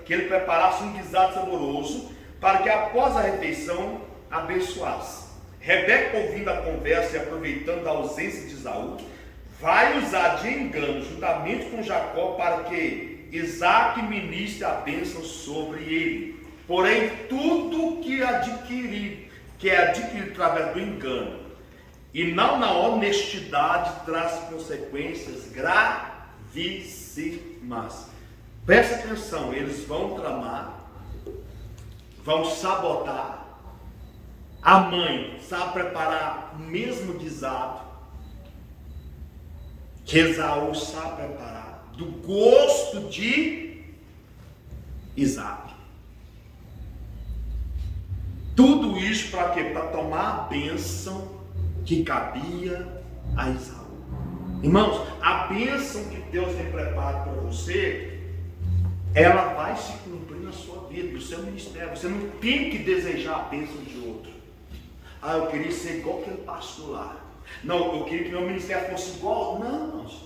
que ele preparasse um guisado saboroso para que após a refeição abençoasse. Rebeca, ouvindo a conversa e aproveitando a ausência de Esaú, vai usar de engano juntamente com Jacó para que Isaac ministre a bênção sobre ele. Porém, tudo que é adquirido através do engano e não na honestidade traz consequências gravíssimas. Presta atenção, eles vão tramar, vão sabotar. A mãe sabe preparar o mesmo guisado que Esaú sabe preparar, do gosto de Isaac. Tudo isso para quê? Para tomar a bênção que cabia a Esaú. Irmãos, a bênção que Deus tem preparado para você, ela vai se cumprir na sua vida, no seu ministério. Você não tem que desejar a bênção de outro. Ah, eu queria ser igual aquele pastor lá. Não, eu queria que meu ministério fosse igual. Não, irmãos.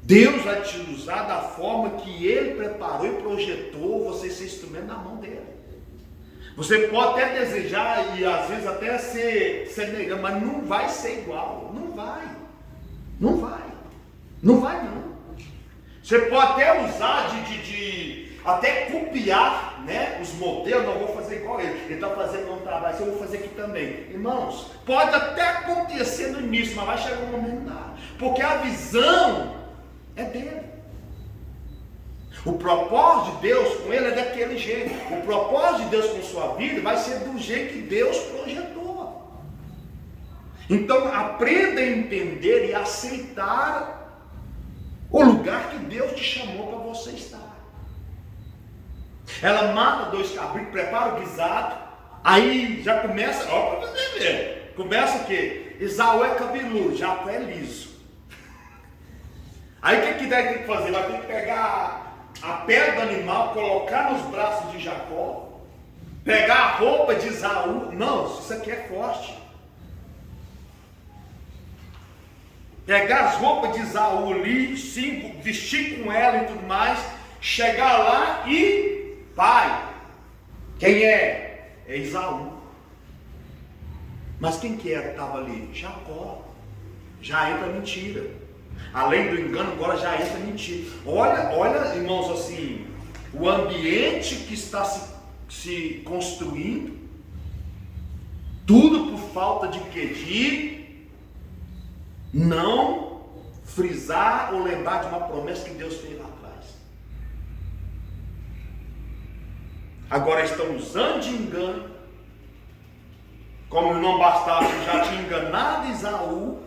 Deus vai te usar da forma que Ele preparou e projetou você ser instrumento na mão dele. Você pode até desejar e às vezes até ser negado, mas não vai ser igual. Não vai. Não vai. Não vai não. Você pode até usar até copiar, né, os modelos. Não vou fazer igual ele. Ele está fazendo um trabalho, eu vou fazer aqui também. Irmãos, pode até acontecer no início, mas vai chegar um momento lá. Porque a visão é dele. O propósito de Deus com ele é daquele jeito. O propósito de Deus com sua vida vai ser do jeito que Deus projetou. Então aprenda a entender e aceitar o lugar que Deus te chamou para você estar. Ela mata 2 cabritos, prepara o guisado, aí já começa, ó, para você ver. Começa o quê? Esaú é cabeludo, Jacó é liso. Aí o que vai ter que fazer? Vai ter que pegar a pele do animal, colocar nos braços de Jacó, pegar a roupa de Esaú. Não, isso aqui é forte. Pegar as roupas de Esaú ali, sim, vestir com ela e tudo mais, chegar lá e, pai, quem é? É Esaú. Mas quem que era que estava ali? Jacó. Já entra mentira. Além do engano, agora já entra mentira. Olha, irmãos, assim, o ambiente que está se construindo, tudo por falta de quê? De não frisar ou lembrar de uma promessa que Deus fez lá atrás. Agora estão usando de engano, como não bastasse, já tinha enganado Esaú.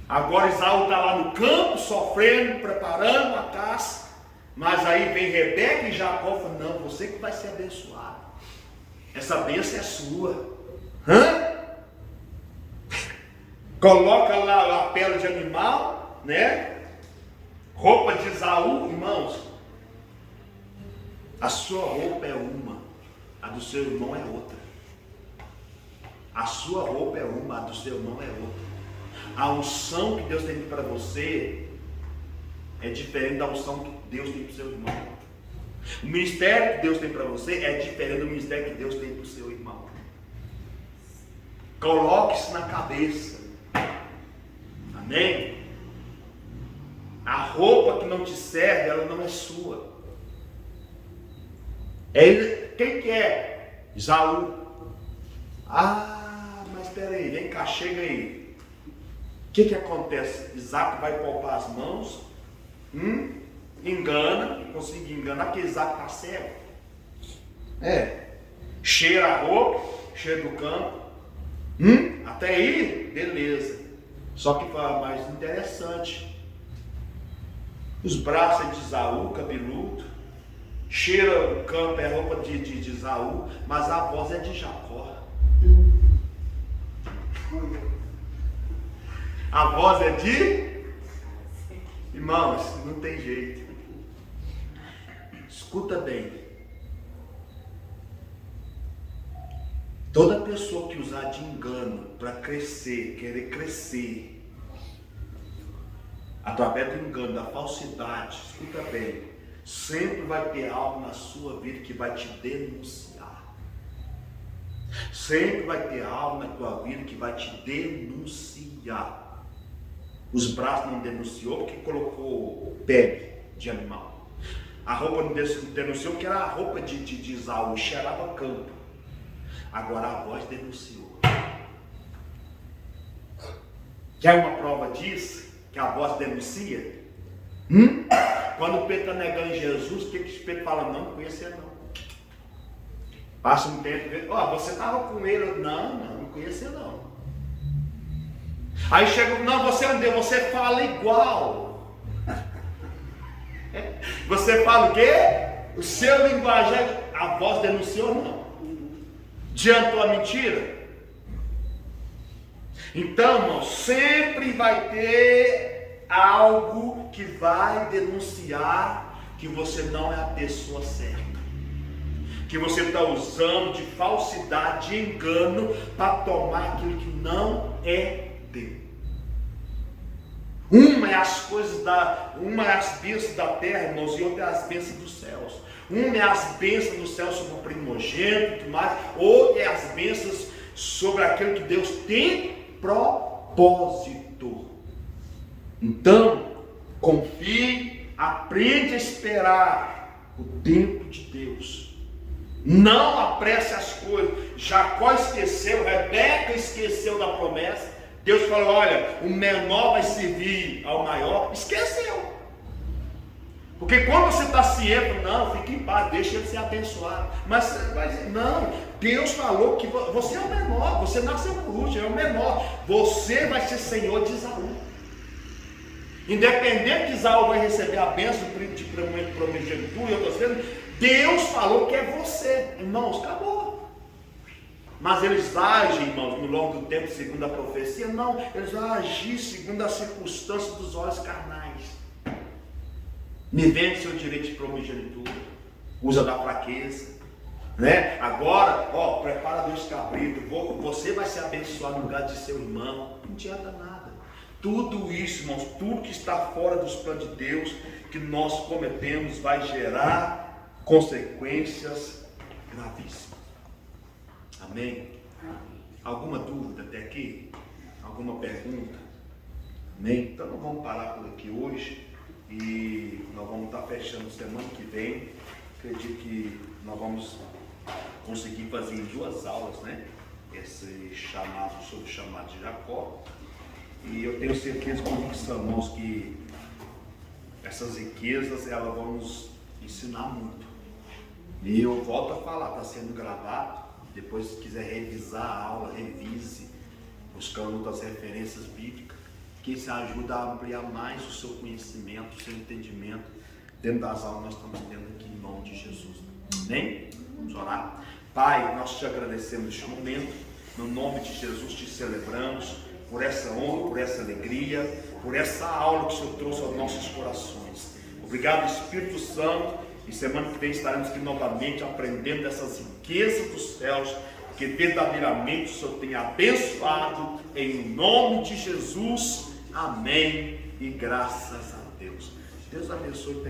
Agora Esaú está lá no campo, sofrendo, preparando a caça. Mas aí vem Rebeca e Jacó e fala: não, você que vai ser abençoado. Essa bênção é sua. Coloca lá a pele de animal, né? roupa de Esaú, irmãos, a sua roupa é uma, a do seu irmão é outra. A sua roupa é uma, a do seu irmão é outra. A unção que Deus tem para você é diferente da unção que Deus tem para o seu irmão. O ministério que Deus tem para você é diferente do ministério que Deus tem para o seu irmão. Coloque isso na cabeça. Amém? A roupa que não te serve, ela não é sua. Quem que é? Esaú. Ah, mas espera aí, vem cá, chega aí. O que acontece? Isaac vai poupar as mãos, engana, consegue enganar, porque Isaac está cego. Cheira a roupa, cheira do campo. Até aí, beleza. Só que foi mais interessante. Os braços é de Esaú, cabeludo. Cheira o campo, é roupa de Esaú, mas a voz é de Jacó. A voz é de... Irmãos, não tem jeito. Escuta bem. Toda pessoa que usar de engano para crescer, querer crescer, através do engano, da falsidade, escuta bem, sempre vai ter algo na sua vida que vai te denunciar. Sempre vai ter algo na tua vida que vai te denunciar. Os braços não denunciou porque colocou pele de animal. A roupa não denunciou porque era a roupa de Esaú, cheirava campo. Agora a voz denunciou. Quer uma prova disso? Que a voz denuncia? Quando o Pedro está negando Jesus, o que o Pedro fala? Não conhecia não. Passa um tempo, você estava com ele? Não conhecia não. Aí chega, não, você é um Deus, você fala igual. Você fala o quê? O seu linguajar, a voz denunciou não. Adiantou a mentira? Então, irmão, sempre vai ter algo que vai denunciar que você não é a pessoa certa, que você está usando de falsidade, de engano, para tomar aquilo que não é teu. Uma é as bênçãos da terra, irmãos, e outra é as bênçãos dos céus. Uma é as bênçãos do céu sobre o primogênito e tudo mais, outra é as bênçãos sobre aquilo que Deus tem propósito. Então, confie, aprende a esperar o tempo de Deus. Não apresse as coisas. Jacó esqueceu, Rebeca esqueceu da promessa. Deus falou, olha, o menor vai servir ao maior. Esqueceu. Porque quando você está ciente, não, fique em paz, deixa ele ser abençoado. Mas não, Deus falou que você é o menor, você nasceu por último, é o menor. Você vai ser senhor de Esaú. Independente de Esaú vai receber a bênção de primogenitura e outras coisas, Deus falou que é você. Irmãos, acabou. Mas eles agem, irmãos, no longo do tempo, segundo a profecia? Não, eles vão agir segundo as circunstâncias dos olhos carnais. Me vende seu direito de primogenitura, usa da fraqueza, né? Agora, prepara Deus cabrito, você vai ser abençoado no lugar de seu irmão. Não adianta nada. Tudo isso, irmãos, tudo que está fora dos planos de Deus, que nós cometemos, vai gerar consequências gravíssimas. Amém? Alguma dúvida até aqui? Alguma pergunta? Amém? Então nós vamos parar por aqui hoje e nós vamos estar fechando semana que vem. Acredito que nós vamos conseguir fazer em 2 aulas, né? Esse chamado, sobre o chamado de Jacó. E eu tenho certeza, convicção, irmãos, que essas riquezas elas vão nos ensinar muito. E eu volto a falar, está sendo gravado. Depois, se quiser revisar a aula, revise, buscando outras referências bíblicas, que isso ajuda a ampliar mais o seu conhecimento, o seu entendimento dentro das aulas que nós estamos tendo aqui em nome de Jesus. Amém? Vamos orar. Pai, nós te agradecemos neste momento, no nome de Jesus te celebramos, por essa honra, por essa alegria, por essa aula que o Senhor trouxe aos nossos corações. Obrigado, Espírito Santo, e semana que vem estaremos aqui novamente aprendendo dessas riquezas dos céus, que verdadeiramente o Senhor tem abençoado, em nome de Jesus, amém, e graças a Deus. Deus abençoe.